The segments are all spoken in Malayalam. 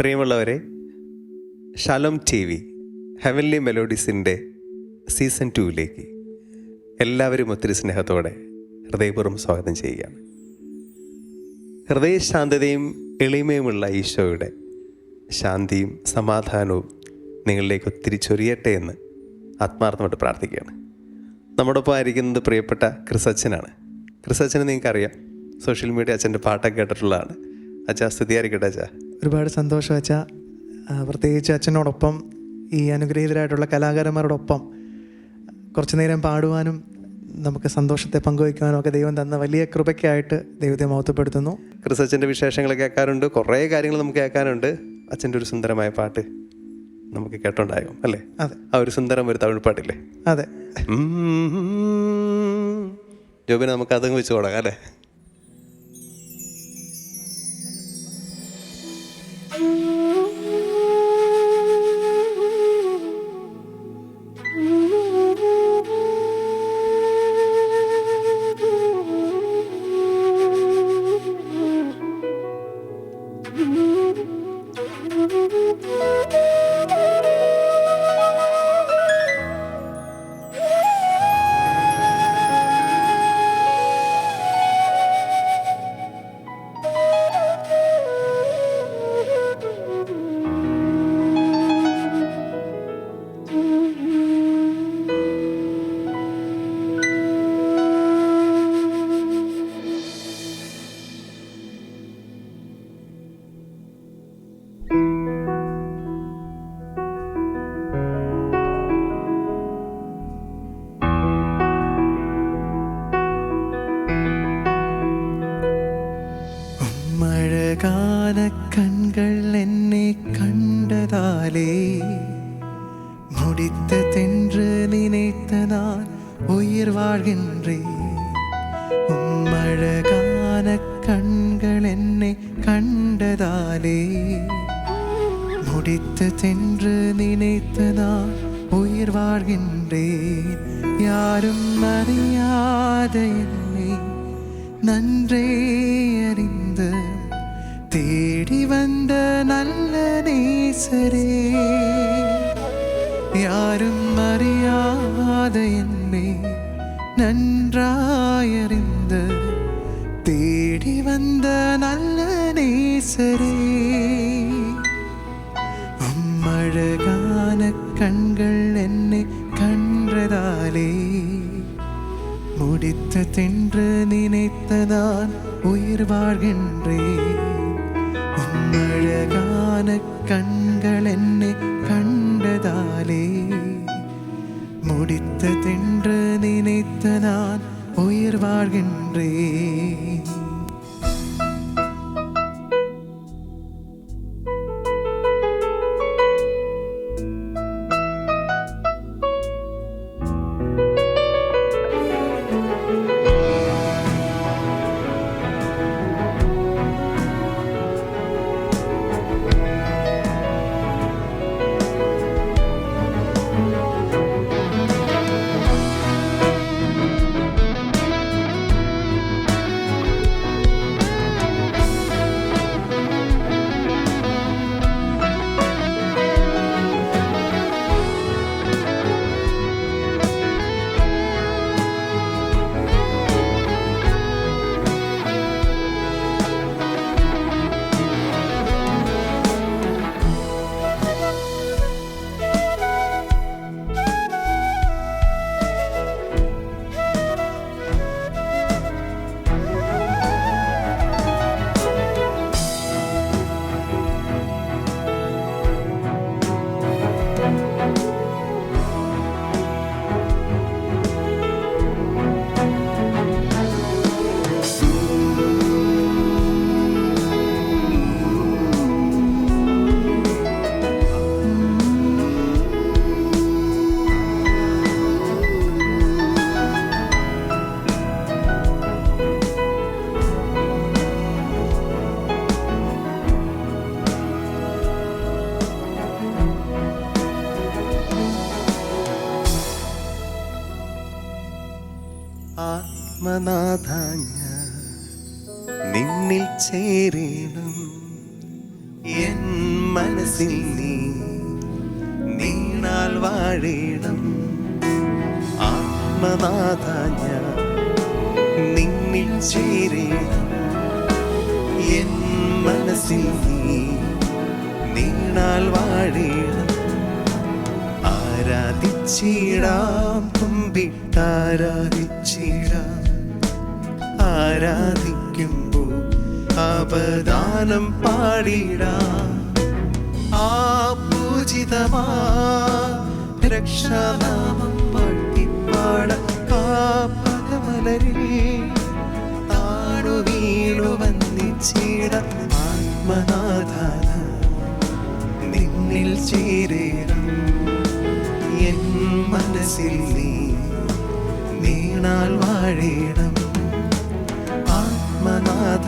പ്രിയമുള്ളവരെ, ഷാലോം ടി വി ഹെവൻലി മെലോഡീസിൻ്റെ സീസൺ 2 എല്ലാവരും ഒത്തിരി സ്നേഹത്തോടെ ഹൃദയപൂർവ്വം സ്വാഗതം ചെയ്യുകയാണ്. ഹൃദയശാന്തതയും എളിമയുമുള്ള ഈശോയുടെ ശാന്തിയും സമാധാനവും നിങ്ങളിലേക്ക് ഒത്തിരി ചൊരിയട്ടെ എന്ന് ആത്മാർത്ഥമായിട്ട് പ്രാർത്ഥിക്കുകയാണ്. നമ്മോടൊപ്പം ആയിരിക്കുന്നത് പ്രിയപ്പെട്ട ക്രിസച്ചനാണ്. ക്രിസച്ചനെ നിങ്ങൾക്കറിയാം, സോഷ്യൽ മീഡിയ അച്ഛൻ്റെ പാട്ടൊക്കെ കേട്ടിട്ടുള്ളതാണ്. അച്ഛാ, സ്തുതിയായിരിക്കട്ടെ അച്ഛാ. ഒരുപാട് സന്തോഷം അച്ഛാ. പ്രത്യേകിച്ച് അച്ഛനോടൊപ്പം ഈ അനുഗ്രഹീതരായിട്ടുള്ള കലാകാരന്മാരോടൊപ്പം കുറച്ചു നേരം പാടുവാനും നമുക്ക് സന്തോഷത്തെ പങ്കുവയ്ക്കുവാനും ഒക്കെ ദൈവം തന്ന വലിയ കൃപയ്ക്കായിട്ട് ദൈവത്തെ മഹത്വപ്പെടുത്തുന്നു. ക്രിസച്ചൻ്റെ വിശേഷങ്ങൾ കേൾക്കാറുണ്ട്, കുറേ കാര്യങ്ങൾ നമുക്ക് കേൾക്കാനുണ്ട്. അച്ഛൻ്റെ ഒരു സുന്ദരമായ പാട്ട് നമുക്ക് കേട്ടോണ്ടാകും അല്ലേ? അതെ, ആ ഒരു സുന്ദരം ഒരു തമിഴ് പാട്ടില്ലേ? അതെ. ജോബിനെ നമുക്ക് അതങ്ങ് വെച്ച് തുടങ്ങാം അല്ലേ? കൺകൾ എന്നെ കണ്ടതാലേ முடித்த தென்று நினைத்த நான் உயிர் வாழ்கின்றேன். உம்மழகான கண்கள் என்னை கண்டதாலே முடித்த தென்று நினைத்த நான் உயிர் வாழ்கின்றேன். யாரும் அறியாத என்னை நன்றே அறிந்து தேடி வந்த நல்ல நேசரே, யாரும் அறியாத என்னை நன்றாயறிந்து தேடி வந்த நல்ல நேசரே, உம்மழகான கண்கள் என்னை கண்டதாலே முடித்த தென்று நினைத்த நான் உயிர் வாழ்கின்றேன். உம்மழகான கண்கள் என்னை கண்டதாலே முடித்த தென்று நினைத்த நான் உயிர் வாழ்கின்றேன். ആത്മനാഥ ഞാൻ നിന്നിൽ ചേരണം, എൻ മനസ്സിൽ നീ നീണാൽ വാഴേണം. ആത്മനാഥ ഞാൻ നിന്നിൽ ചേരണം, എൻ മനസ്സിൽ നീ നീണാൽ വാഴേണം. ആരാധിച്ചിടാം, കുമ്പിട്ടാരാധിച്ചിടാം. ആരാധിക്കുമ്പോൾ അവദാനം പാടിടാം. ആ പൂജിതമാ രക്ഷാനാമം പാട്ടിപ്പാട ആ പദമലരിൽ താണു വീണു വന്നിച്ചിട. ആത്മനാഥ നിന്നിൽ ചേരണം, എൻ മനസ്സിൽ നീ നീണാൽ വാഴേണം. ആത്മനാഥ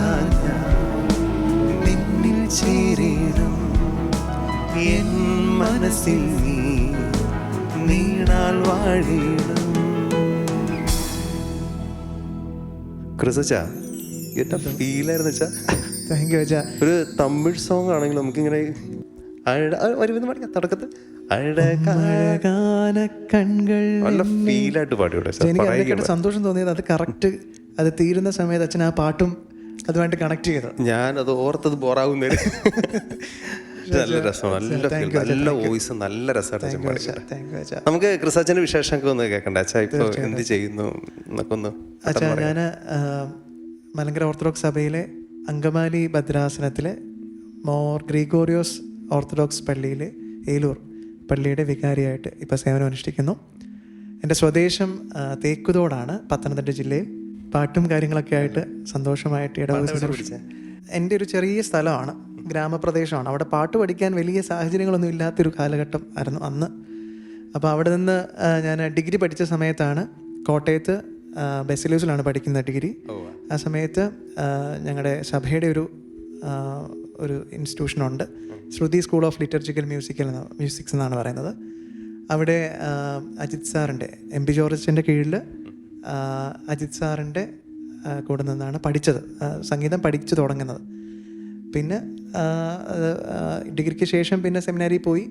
നിന്നിൽ ചേരണം, എൻ മനസ്സിൽ നീ നീണാൽ വാഴേണം. ക്രിസച്ചാ എന്താ ഫീലായിരുന്നു വെച്ചാ? താങ്ക് യു അച്ഛാ. ഒരു തമിഴ് സോങ് ആണെങ്കിൽ നമുക്കിങ്ങനെ വരുമെന്ന് പാടിക്കാം തുടക്കത്തിൽ. അഴകാന കൺകൾ നല്ല ഫീലായിട്ട് പാടിയോട്ടെ. എനിക്ക് അതിനെക്കാട്ട് സന്തോഷം തോന്നിയത് അത് കറക്റ്റ് അത് തീരുന്ന സമയത്ത് അച്ഛൻ ആ പാട്ടും അതുമായിട്ട് കണക്ട് ചെയ്തത്. ഞാൻ അത് ഓർത്തത് ബോറാവുന്നേര്. നല്ല രസമാണ്, നല്ല വോയിസ്, നല്ല രസമായിട്ട്. നമുക്ക് ക്രിസച്ചന്റെ വിശേഷമൊക്കെ ഒന്ന് കേൾക്കണ്ട അച്ഛാ. ഇപ്പൊ എന്ത് ചെയ്യുന്നു എന്നൊക്കെ ഒന്ന്. അച്ഛാ, ഞാൻ മലങ്കര ഓർത്തഡോക്സ് സഭയിലെ അങ്കമാലി ഭദ്രാസനത്തിലെ മോർ ഗ്രിഗോറിയോസ് ഓർത്തഡോക്സ് പള്ളിയിൽ ഏലൂർ പള്ളിയുടെ വികാരിയായിട്ട് ഇപ്പോൾ സേവനം അനുഷ്ഠിക്കുന്നു. എൻ്റെ സ്വദേശം തേക്കുതോടാണ്, പത്തനംതിട്ട ജില്ലയിൽ. പാട്ടും കാര്യങ്ങളൊക്കെ ആയിട്ട് സന്തോഷമായിട്ട് ഇടപെടുന്ന എൻ്റെ ഒരു ചെറിയ സ്ഥലമാണ്, ഗ്രാമപ്രദേശമാണ്. അവിടെ പാട്ട് പഠിക്കാൻ വലിയ സാഹചര്യങ്ങളൊന്നും ഇല്ലാത്തൊരു കാലഘട്ടം ആയിരുന്നു അന്ന്. അപ്പോൾ അവിടെ നിന്ന് ഞാൻ ഡിഗ്രി പഠിച്ച സമയത്താണ് കോട്ടയത്ത് ബെസിലൂസിലാണ് പഠിക്കുന്ന ഡിഗ്രി. ആ സമയത്ത് ഞങ്ങളുടെ സഭയുടെ ഒരു ഇൻസ്റ്റിറ്റ്യൂഷനുണ്ട്, ശ്രുതി സ്കൂൾ ഓഫ് ലിറ്റർജിക്കൽ മ്യൂസിക്സ് എന്നാണ് പറയുന്നത്. അവിടെ അജിത് സാറിൻ്റെ, എം പി ജോർജിൻ്റെ കീഴിൽ അജിത് സാറിൻ്റെ കൂടെ നിന്നാണ് പഠിച്ചത്, സംഗീതം പഠിച്ചു തുടങ്ങുന്നത്. പിന്നെ ഡിഗ്രിക്ക് ശേഷം പിന്നെ സെമിനാരിൽ പോയി,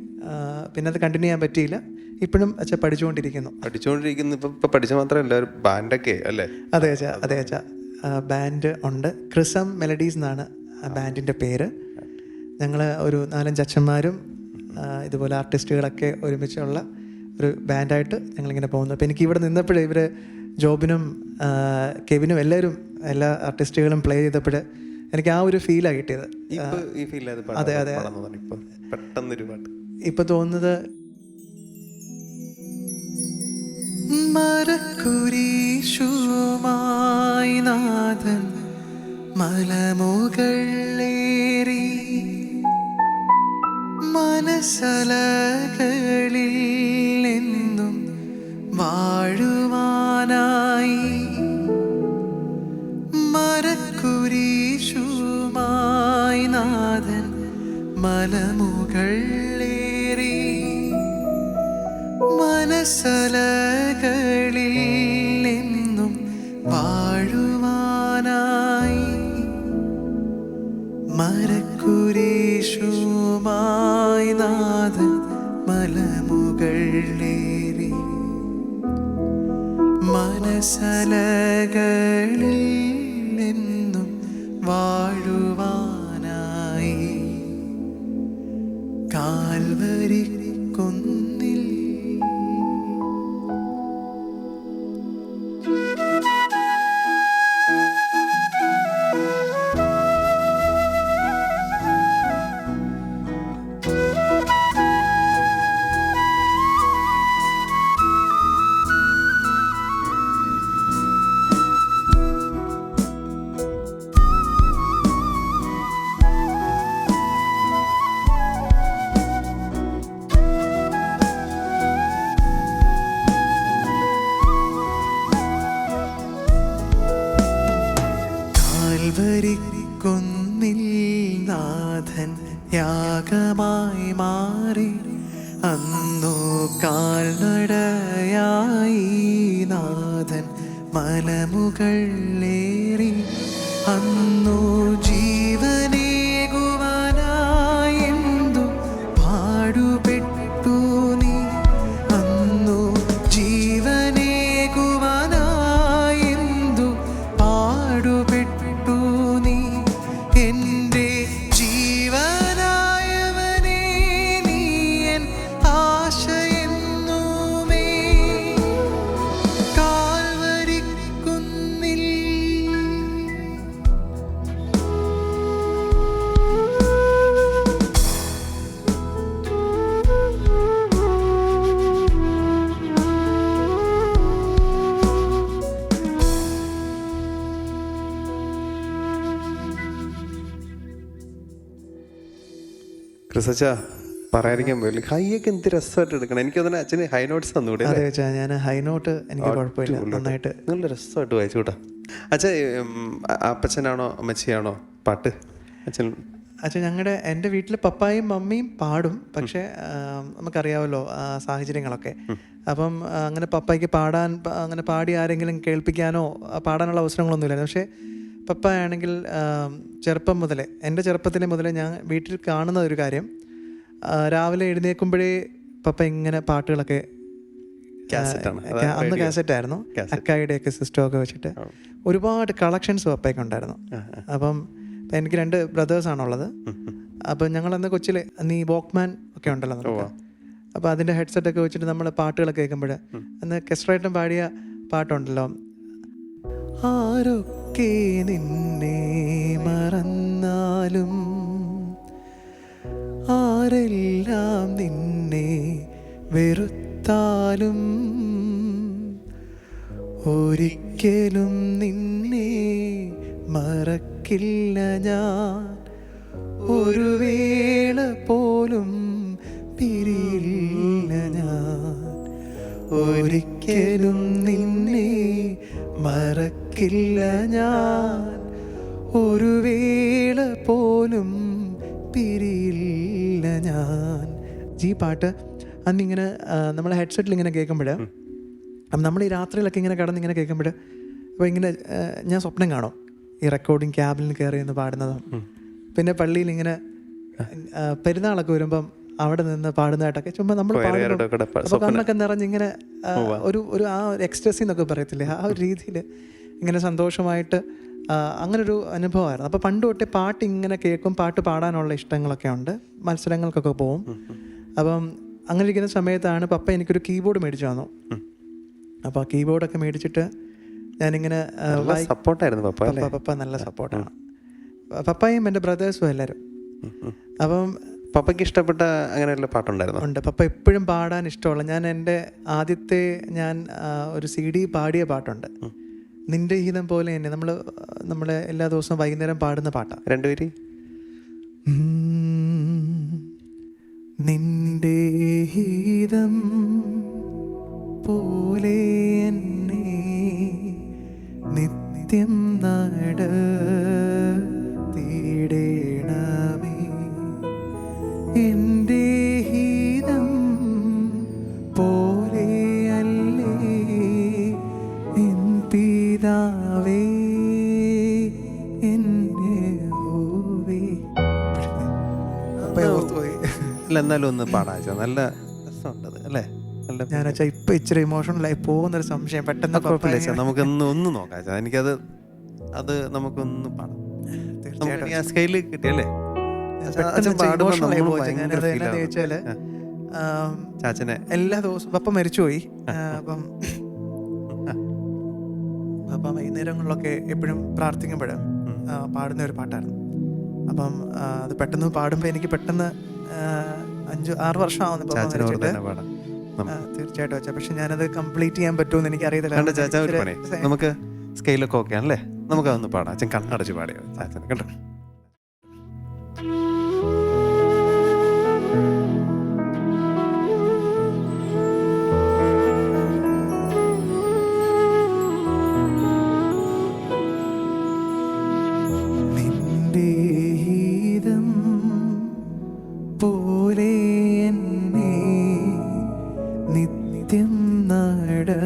പിന്നെ അത് കണ്ടിന്യൂ ചെയ്യാൻ പറ്റിയില്ല. ഇപ്പോഴും അച്ഛാ പഠിച്ചുകൊണ്ടിരിക്കുന്നു. ഇപ്പം പഠിച്ച മാത്രമല്ല, ഒരു ബാൻഡൊക്കെ അല്ലേ? അതെ അച്ഛാ, അതെ അച്ഛാ. ബാൻഡ് ഉണ്ട്, ക്രിസം മെലഡീസ് എന്നാണ് ആ ബാൻഡിൻ്റെ പേര്. ഞങ്ങൾ ഒരു 4-5 അച്ഛന്മാരും ഇതുപോലെ ആർട്ടിസ്റ്റുകളൊക്കെ ഒരുമിച്ചുള്ള ഒരു ബാൻഡായിട്ട് ഞങ്ങളിങ്ങനെ പോകുന്നു. അപ്പോൾ എനിക്ക് ഇവിടെ നിന്നപ്പോഴേ ഇവർ ജോബിനും കെവിനും എല്ലാ ആർട്ടിസ്റ്റുകളും പ്ലേ ചെയ്തപ്പോൾ എനിക്ക് ആ ഒരു ഫീലാണ് കിട്ടിയത്. അതെ അതെ, ഇപ്പം തോന്നുന്നത് മരക്കുരിശുമായി നാഥൻ മലമുകളേറി മനസ്സലകളിൽ എന്നും വാഴുവാനായി. മരക്കുരിശുമായി നാഥൻ മലമുകളേറി മനസ്സലകളിൽ എന്നും വാഴുവാനായി. മരക്കുരിശുമായി നാഥൻ മലമുകളേറി മനസ്സലകളിൽ എന്നും വാഴുവാനായി. കാൽവരി കുന്നിൽ കുന്നിൽ നാഥൻ യാഗമായി മാറി അന്നു കാൽനടയായി നാഥൻ മലമുകളേറി അന്നു ജീവനേകുവാനായെന്തു പാടുപെട്ടു നീ. അന്നു ജീവനേകുവാനായെന്തു പാടുപെട്ടു നീ. എൻ്റെ ജീവനായവനേ നീ എൻ ആശയെന്നുമേ. കാൽവരിക്കുന്നിൽ ക്രിസച്ച പറയാതിരിക്കാൻ പോയില്ല. ഹൈയൊക്കെ എന്ത് രസമായിട്ട് എടുക്കണം. എനിക്ക് തന്നെ അച്ഛന് ഹൈ നോട്ട്സ് തന്നുകൂടെ? അതെ വെച്ചാൽ ഞാൻ ഹൈ നോട്ട് എനിക്ക് കുഴപ്പമില്ല, നന്നായിട്ട് നല്ല രസമായിട്ട് വായിച്ചു കൂട്ടാ. അച്ഛൻ അപ്പച്ചനാണോ അമ്മച്ചിയാണോ പാട്ട്? അച്ഛൻ എൻ്റെ വീട്ടിൽ പപ്പായും മമ്മിയും പാടും. പക്ഷേ നമുക്കറിയാമല്ലോ സാഹചര്യങ്ങളൊക്കെ. അപ്പം അങ്ങനെ പപ്പായ്ക്ക് അങ്ങനെ പാടി ആരെങ്കിലും കേൾപ്പിക്കാനോ പാടാനുള്ള അവസരങ്ങളൊന്നുമില്ലായിരുന്നു. പക്ഷേ പപ്പ ആണെങ്കിൽ ചെറുപ്പം മുതലേ, എൻ്റെ ചെറുപ്പത്തിലെ മുതലേ ഞാൻ വീട്ടിൽ കാണുന്ന ഒരു കാര്യം, രാവിലെ എഴുന്നേൽക്കുമ്പോഴേ പപ്പ ഇങ്ങനെ പാട്ടുകളൊക്കെ, അന്ന് കാസറ്റായിരുന്നു, അക്കായുടെയൊക്കെ സിസ്റ്റമൊക്കെ വെച്ചിട്ട് ഒരുപാട് കളക്ഷൻസ് പപ്പയൊക്കെ ഉണ്ടായിരുന്നു. അപ്പം എനിക്ക് 2 ബ്രദേഴ്സാണുള്ളത്. അപ്പം ഞങ്ങളന്ന് കൊച്ചിലെ അന്ന് ഈ വോക്ക്മാൻ ഒക്കെ ഉണ്ടല്ലോ നമുക്ക്. അപ്പോൾ അതിൻ്റെ ഹെഡ്സെറ്റൊക്കെ വെച്ചിട്ട് നമ്മൾ പാട്ടുകളൊക്കെ കേൾക്കുമ്പോൾ അന്ന് കെസ്ട്രേറ്റം പാടിയ പാട്ടുണ്ടല്ലോ, ആരൊക്കെ നിന്നെ മറന്നാലും ആരെല്ലാം നിന്നെ വെറുത്താലും ഒരിക്കലും നിന്നെ മറക്കില്ല ഞാൻ, ഒരു വേള പോലും പിരിയില്ല ഞാൻ, ഒരിക്കലും നിന്നെ മറക്കില്ല ഞാൻ, ഒരു വേള പോലും പിരിയില്ല ഞാൻ. ഈ പാട്ട് അന്നിങ്ങനെ നമ്മൾ ഹെഡ്സെറ്റിൽ ഇങ്ങനെ കേൾക്കുമ്പോൾ, അപ്പം നമ്മൾ ഈ രാത്രിയിലൊക്കെ ഇങ്ങനെ കിടന്നിങ്ങനെ കേൾക്കുമ്പോൾ, അപ്പോൾ ഇങ്ങനെ ഞാൻ സ്വപ്നം കാണും ഈ റെക്കോർഡിങ് ക്യാബിൽ കയറി എന്ന് പാടുന്നതും. പിന്നെ പള്ളിയിൽ ഇങ്ങനെ പെരുന്നാളൊക്കെ വരുമ്പം അവിടെ നിന്ന് പാടുന്നതായിട്ടൊക്കെ ചുമ്മാ നമ്മൾ പാടുമ്പോൾ അപ്പോൾ കണ്ണൊക്കെ നിറഞ്ഞിങ്ങനെ ഒരു ആ ഒരു എക്സ്റ്റസി എന്നൊക്കെ പറയത്തില്ലേ, ആ ഒരു രീതിയിൽ ഇങ്ങനെ സന്തോഷമായിട്ട് അങ്ങനൊരു അനുഭവമായിരുന്നു. അപ്പോൾ പണ്ട് തൊട്ടേ പാട്ട് ഇങ്ങനെ കേൾക്കും, പാട്ട് പാടാനുള്ള ഇഷ്ടങ്ങളൊക്കെ ഉണ്ട്, മത്സരങ്ങൾക്കൊക്കെ പോവും. അപ്പം അങ്ങനെ ഇരിക്കുന്ന സമയത്താണ് പപ്പ എനിക്കൊരു കീബോർഡ് മേടിച്ചു തന്നു. അപ്പോൾ ആ കീബോർഡൊക്കെ മേടിച്ചിട്ട് ഞാനിങ്ങനെ സപ്പോർട്ടായിരുന്നു പപ്പ നല്ല സപ്പോർട്ടാണ്. പപ്പായും എൻ്റെ ബ്രദേഴ്സും എല്ലാവരും. അപ്പം പപ്പയ്ക്ക് ഇഷ്ടപ്പെട്ട അങ്ങനെയുള്ള പാട്ടുണ്ടായിരുന്നു? ഉണ്ട്. പപ്പ എപ്പോഴും പാടാൻ ഇഷ്ടമുള്ള, എൻ്റെ ആദ്യത്തെ ഒരു CD പാടിയ പാട്ടുണ്ട്, നിന്റെ ഹീതം പോലെ തന്നെ. നമ്മളെ എല്ലാ ദിവസവും വൈകുന്നേരം പാടുന്ന പാട്ടാണ്. 2 പേര്. നിന്റെ ഹീതം പോലെ എന്നെ നിത്യം നടത്തിയിടണമേ, എൻ്റെ ഹീതം പോലെയല്ലേ എൻ പിതാവേ എന്നെ ഹോവേ. എന്നാലും ഒന്ന് പാടാച്ച, നല്ല രസമുണ്ടത് അല്ലേ? ഞാൻ ഇപ്പൊ ഇച്ചിരി ഇമോഷണലായി പോകുന്നൊരു സംശയം പെട്ടെന്ന്. നമുക്കൊന്ന് നോക്കാം. എനിക്കത് നമുക്കൊന്ന് പാടാം. തീർച്ചയായിട്ടും ആ സ്കെയില് കിട്ടിയല്ലേ? ചാച്ചനെ എല്ലാ ദിവസവും പപ്പ മരിച്ചുപോയി. അപ്പം പപ്പ വൈകുന്നേരങ്ങളിലൊക്കെ എപ്പോഴും പ്രാർത്ഥിക്കുമ്പോൾ പാടുന്ന ഒരു പാട്ടായിരുന്നു. അപ്പം അത് പെട്ടെന്ന് പാടുമ്പോൾ എനിക്ക് പെട്ടെന്ന് 5-6 വർഷം ആവുന്നു തീർച്ചയായിട്ടും വെച്ചാൽ. പക്ഷെ ഞാനത് കംപ്ലീറ്റ് ചെയ്യാൻ പറ്റുമെന്ന് എനിക്ക് അറിയത്തില്ല. നമുക്ക് സ്കെയിലൊക്കെ ഓക്കെ ആണല്ലേ? നമുക്കതൊന്ന് പാടാം. അച്ഛൻ കണ്ണടച്ച് പാടിയോ ചാച്ചനെ കേട്ടോ. പോലെ എന്നെ നിത്യം നടത്തിയിടണമേ,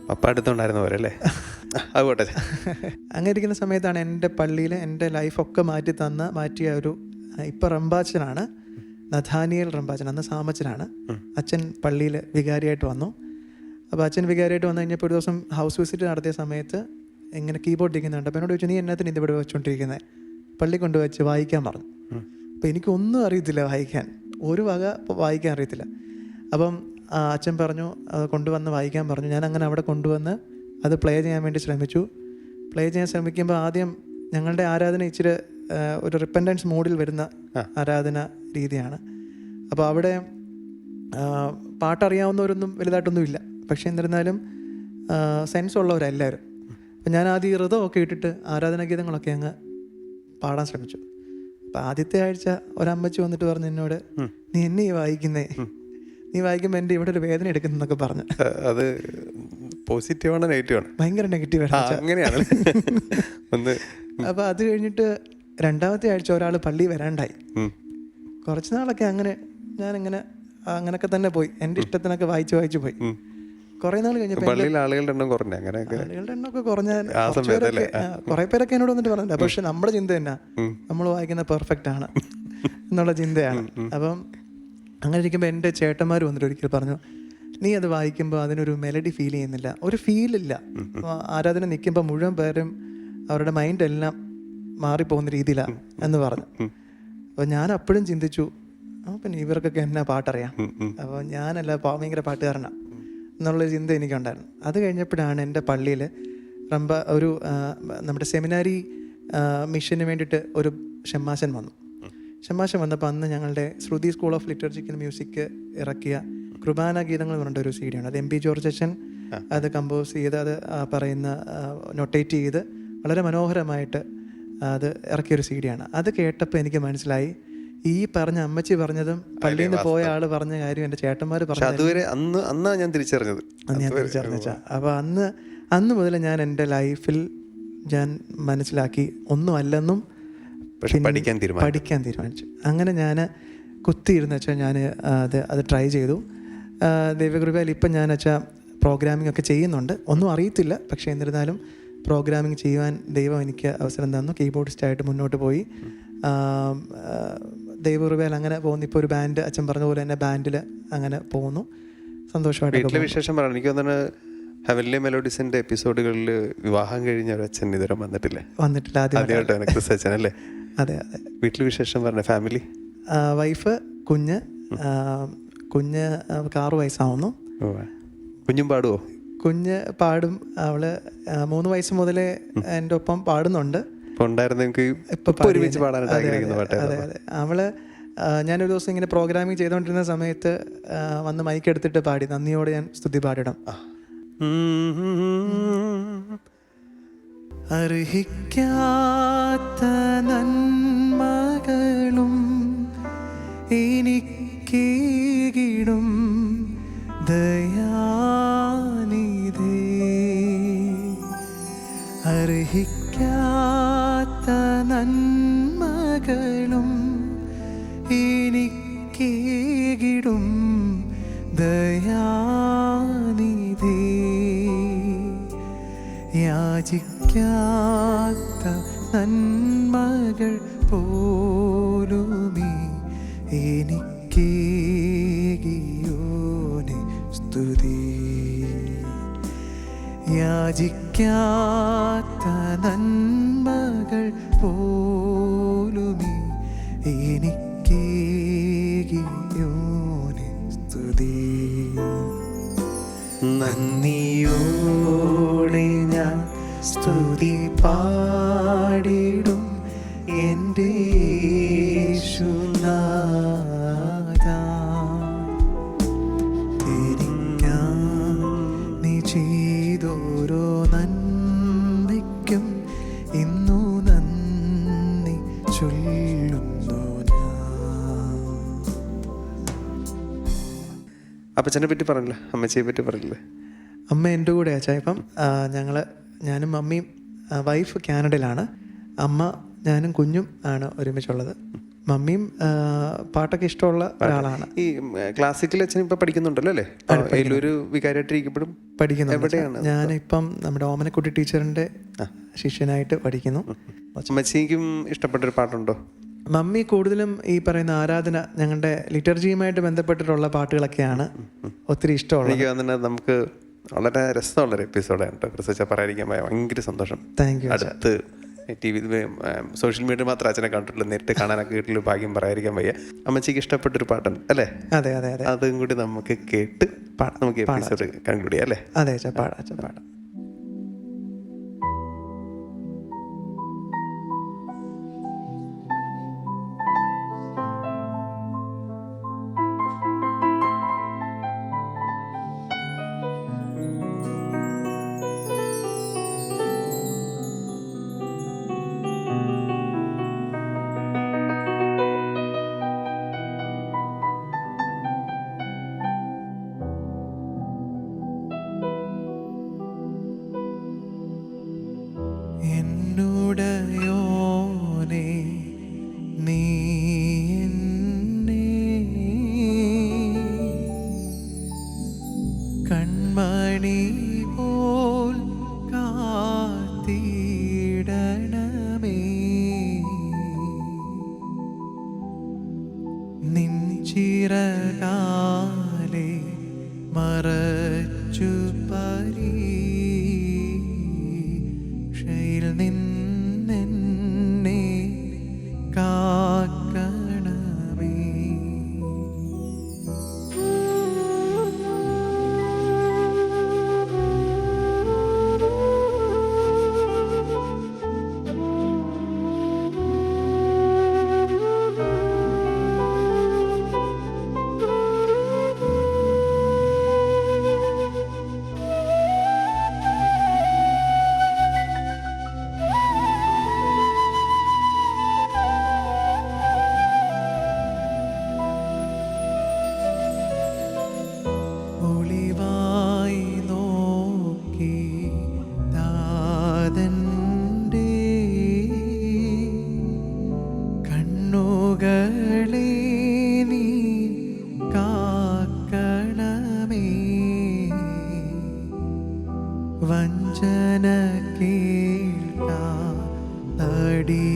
പപ്പ അടുത്തുണ്ടായിരുന്ന പോലെ അല്ലേ? അതുകൊട്ടെ. അങ്ങനെ ഇരിക്കുന്ന സമയത്താണ് എൻ്റെ പള്ളിയിൽ എൻ്റെ ലൈഫൊക്കെ മാറ്റിയ ഒരു ഇപ്പം റംബാച്ചനാണ്, നഥാനിയൽ റംബാച്ചൻ, അന്ന് സാമച്ചനാണ്. അച്ഛൻ പള്ളിയിൽ വികാരിയായിട്ട് വന്നു. അപ്പോൾ അച്ഛൻ വികാരിയായിട്ട് വന്നു കഴിഞ്ഞപ്പോൾ ഒരു ദിവസം ഹൗസ് വിസിറ്റ് നടത്തിയ സമയത്ത് ഇങ്ങനെ കീബോർഡ് ഇരിക്കുന്നുണ്ട്. അപ്പോൾ എന്നോട് ചോദിച്ചു, നീ എന്നത്തിന് ഇതിവിടെ വെച്ചുകൊണ്ടിരിക്കുന്നത്? പള്ളി കൊണ്ടുവച്ച് വായിക്കാൻ പറഞ്ഞു. അപ്പോൾ എനിക്കൊന്നും അറിയത്തില്ല, വായിക്കാൻ ഒരു വക വായിക്കാൻ അറിയത്തില്ല. അപ്പം അച്ഛൻ പറഞ്ഞു കൊണ്ടുവന്ന് വായിക്കാൻ പറഞ്ഞു. ഞാൻ അങ്ങനെ അവിടെ കൊണ്ടുവന്ന് അത് പ്ലേ ചെയ്യാൻ വേണ്ടി ശ്രമിച്ചു. പ്ലേ ചെയ്യാൻ ശ്രമിക്കുമ്പോൾ ആദ്യം ഞങ്ങളുടെ ആരാധന ഇച്ചിരി ഒരു റിപ്പൻറ്റൻസ് മോഡിൽ വരുന്ന ആരാധന രീതിയാണ്. അപ്പോൾ അവിടെ പാട്ടറിയാവുന്നവരൊന്നും വലുതായിട്ടൊന്നും ഇല്ല. പക്ഷേ എന്നിരുന്നാലും സെൻസ് ഉള്ളവരെല്ലാവരും. അപ്പം ഞാൻ ആദ്യം ഈ ഋതമൊക്കെ ഇട്ടിട്ട് ആരാധനാഗീതങ്ങളൊക്കെ അങ്ങ് പാടാൻ ശ്രമിച്ചു. അപ്പം ആദ്യത്തെ ആഴ്ച ഒരമ്മച്ചി വന്നിട്ട് പറഞ്ഞു എന്നോട്, നീ എന്നെ വായിക്കുന്നേ, നീ വായിക്കുമ്പോൾ എൻ്റെ ഇവിടെ ഒരു വേദന എടുക്കുന്നൊക്കെ പറഞ്ഞു. അത് പോസിറ്റീവാണ് നെഗറ്റീവാണ്? ഭയങ്കര നെഗറ്റീവാണ്. അങ്ങനെയാണ്. അപ്പോൾ അത് കഴിഞ്ഞിട്ട് രണ്ടാമത്തെ ആഴ്ച ഒരാൾ പള്ളി വരാണ്ടായി. കുറച്ച് നാളൊക്കെ ഞാനിങ്ങനെ അങ്ങനെയൊക്കെ തന്നെ പോയി, എൻ്റെ ഇഷ്ടത്തിനൊക്കെ വായിച്ച് പോയി. കുറേ നാൾ കഴിഞ്ഞപ്പോൾ ആളുകളുടെ എണ്ണമൊക്കെ കുറഞ്ഞ കുറേ പേരൊക്കെ എന്നോട് വന്നിട്ട് പറഞ്ഞില്ല. പക്ഷെ നമ്മുടെ ചിന്ത തന്നെ നമ്മൾ വായിക്കുന്ന പെർഫെക്റ്റ് ആണ് എന്നുള്ള ചിന്തയാണ്. അപ്പം അങ്ങനെ ഇരിക്കുമ്പോൾ എൻ്റെ ചേട്ടന്മാർ വന്നിട്ട് ഒരിക്കൽ പറഞ്ഞു, നീ അത് വായിക്കുമ്പോൾ അതിനൊരു മെലഡി ഫീൽ ചെയ്യുന്നില്ല, ഒരു ഫീലില്ല. ആരാധന നിൽക്കുമ്പോൾ മുഴുവൻ പേരും അവരുടെ മൈൻഡ് എല്ലാം മാറിപ്പോകുന്ന രീതിയിലാണ് എന്ന് പറഞ്ഞു. അപ്പോൾ ഞാൻ അപ്പോഴും ചിന്തിച്ചു, പിന്നെ ഇവർക്കൊക്കെ എന്നാ പാട്ടറിയാം, അപ്പോൾ ഞാനല്ല ഭയങ്കര പാട്ടുകാരനാണ് എന്നുള്ളൊരു ചിന്ത എനിക്കുണ്ടായിരുന്നു. അത് കഴിഞ്ഞപ്പോഴാണ് എൻ്റെ പള്ളിയിൽ ഒരു നമ്മുടെ സെമിനാരി മിഷന് വേണ്ടിയിട്ട് ഒരു ഷമ്മാശൻ വന്നു. ഷമ്മാശൻ വന്നപ്പോൾ അന്ന് ഞങ്ങളുടെ ശ്രുതി സ്കൂൾ ഓഫ് ലിറ്ററേച്ചർ മ്യൂസിക് ഇറക്കിയ കുർബാന ഗീതങ്ങൾ എന്ന് പറഞ്ഞിട്ടൊരു CD ആണ്. അത് MP ജോർജ് അച്ഛൻ അത് കമ്പോസ് ചെയ്ത് അത് പറയുന്ന നൊട്ടേറ്റ് ചെയ്ത് വളരെ മനോഹരമായിട്ട് അത് ഇറക്കിയൊരു CD ആണ്. അത് കേട്ടപ്പോൾ എനിക്ക് മനസ്സിലായി, ഈ പറഞ്ഞ അമ്മച്ചി പറഞ്ഞതും പള്ളിയിൽ നിന്ന് പോയ ആള് പറഞ്ഞ കാര്യം എൻ്റെ ചേട്ടന്മാർ പറഞ്ഞു. അതുവരെ അന്ന് ഞാൻ തിരിച്ചറിഞ്ഞത്. അപ്പോൾ അന്ന് മുതൽ ഞാൻ എൻ്റെ ലൈഫിൽ ഞാൻ മനസ്സിലാക്കി ഒന്നും അല്ലെന്നും പഠിക്കാൻ തീരുമാനിച്ചു. അങ്ങനെ ഞാൻ കുത്തിയിരുന്ന് വെച്ചാൽ ഞാൻ അത് ട്രൈ ചെയ്തു. ദൈവകൃപയിൽ ഇപ്പം ഞാൻ വെച്ചാൽ പ്രോഗ്രാമിംഗ് ഒക്കെ ചെയ്യുന്നുണ്ട്. ഒന്നും അറിയത്തില്ല, പക്ഷേ എന്നിരുന്നാലും പ്രോഗ്രാമിംഗ് ചെയ്യുവാൻ ദൈവം എനിക്ക് അവസരം തന്നു. കീബോർഡിസ്റ്റായിട്ട് മുന്നോട്ട് പോയി. ദൈവകൃപയിൽ അങ്ങനെ പോകുന്നു. ഇപ്പോൾ ഒരു ബാൻഡ്, അച്ഛൻ പറഞ്ഞ പോലെ തന്നെ ബാൻഡിൽ അങ്ങനെ പോകുന്നു. സന്തോഷമായിട്ട്. വീട്ടിലെ വിശേഷം പറയാം. എനിക്ക് തോന്നുന്നു ഹെവൻലി മെലോഡീസിന്റെ എപ്പിസോഡുകളിൽ വിവാഹം കഴിഞ്ഞ ഒരു അച്ഛൻ ഇതുവരെ വന്നിട്ടില്ല. ആദ്യമായിട്ടാണ് ക്രിസ് അച്ഛൻ അല്ലേ? അതെ. വീട്ടിൽ വിശേഷം പറഞ്ഞ ഫാമിലി, വൈഫ്, കുഞ്ഞ് 6 വയസ്സാവുന്നു. കുഞ്ഞും പാടുവോ? കുഞ്ഞ് പാടും. അവള് 3 വയസ്സ് മുതലേ എൻ്റെ ഒപ്പം പാടുന്നുണ്ട്. അതെ. അവള് ഞാനൊരു ദിവസം ഇങ്ങനെ പ്രോഗ്രാമിങ് ചെയ്തുകൊണ്ടിരുന്ന സമയത്ത് വന്ന് മൈക്ക് എടുത്തിട്ട് പാടി, നന്ദിയോടെ ഞാൻ സ്തുതി പാടിടാം. അർഹിക്കാത്ത നന്മകളും എനിക്കേകിടും ദയാനിധേ, അർഹിക്കാത്ത നന്മകളും എനിക്കേകിടും ദയാനിധേ, യാചിക്കാത്ത നന്മകൾ പോലുമേ എനിക്കേകിയോനെ സ്തുതി, യാചിക്കാത്ത നന്മകൾ പോലുമേ എനിക്കേകിയോനെ സ്തുതി. നന്ദിയോടെ ഞാൻ സ്തുതി പാടിടും എൻ്റെ യേശുനാഥാ, നീ ചെയ്തോരോ നന്മയ്ക്കും ഇന്നു നന്ദി ചൊല്ലുന്നു ഞാൻ. അപ്പച്ചനെ പറ്റി പറഞ്ഞില്ലേ, അമ്മച്ചിയെ പറ്റി പറഞ്ഞില്ലേ? അമ്മ എൻ്റെ കൂടെ അച്ഛാ. ഇപ്പം ഞാനും മമ്മിയും, വൈഫ് കാനഡയിലാണ്, അമ്മ ഞാനും കുഞ്ഞും ആണ് ഒരുമിച്ചുള്ളത്. മമ്മിയും പാട്ടൊക്കെ ഇഷ്ടമുള്ള ഒരാളാണ്. ഈ ക്ലാസിക്കൽ അച്ഛൻ ഇപ്പം പഠിക്കുന്നുണ്ടല്ലോ അല്ലേ? ഒരു വികാരിയായിട്ടിരിക്കപ്പെടും പഠിക്കുന്നു. എവിടെയാണ്? ഞാനിപ്പം നമ്മുടെ ഓമനക്കുട്ടി ടീച്ചറിൻ്റെ ശിഷ്യനായിട്ട് പഠിക്കുന്നു. അമ്മച്ചിക്കും ഇഷ്ടപ്പെട്ടൊരു പാട്ടുണ്ടോ? മമ്മി കൂടുതലും ഈ പറയുന്ന ആരാധന, ഞങ്ങളുടെ ലിറ്റർജിയുമായിട്ട് ബന്ധപ്പെട്ടിട്ടുള്ള പാട്ടുകളൊക്കെയാണ് ഒത്തിരി ഇഷ്ടമുള്ളത്. എനിക്ക് തോന്നുന്നത് നമുക്ക് വളരെ രസമുള്ളൊരു എപ്പിസോഡാണ് കേട്ടോ ക്രിസച്ച. പറയാതിരിക്കാൻ ഭയങ്കര സന്തോഷം. Thank you. അടുത്ത് TV സോഷ്യൽ മീഡിയ മാത്രം അച്ഛനെ കണ്ടിട്ടുള്ളൂ, നേരിട്ട് കാണാനൊക്കെ വീട്ടിൽ ഭാഗ്യം പറയാതിരിക്കാൻ വയ്യ. അമ്മച്ചിക്ക് ഇഷ്ടപ്പെട്ടൊരു പാട്ടുണ്ട് അല്ലേ? അതെ അതെ അതെ. അതും കൂടി നമുക്ക് കേട്ട് നമുക്ക് എപ്പിസോഡ് കൺക്ലൂഡ് ചെയ്യാം അല്ലേ? അതെ അച്ഛാ, പാടാം അച്ഛാ, പാടാം. എന്നോടയോനെ നീ എന്നെ കൺമണി പോൽ കാത്തിടണമേ, നിൻ ചിറകാലെ മറച്ചു പരീക്ഷയിൽ നിന്നെന്നെ കാക്കണമേ. ഒളിവായി നോക്കി താതൻ്റെ കണ്ണുകളെ നീ കാക്കണമേ, വഞ്ചന കേൾക്കാ തടി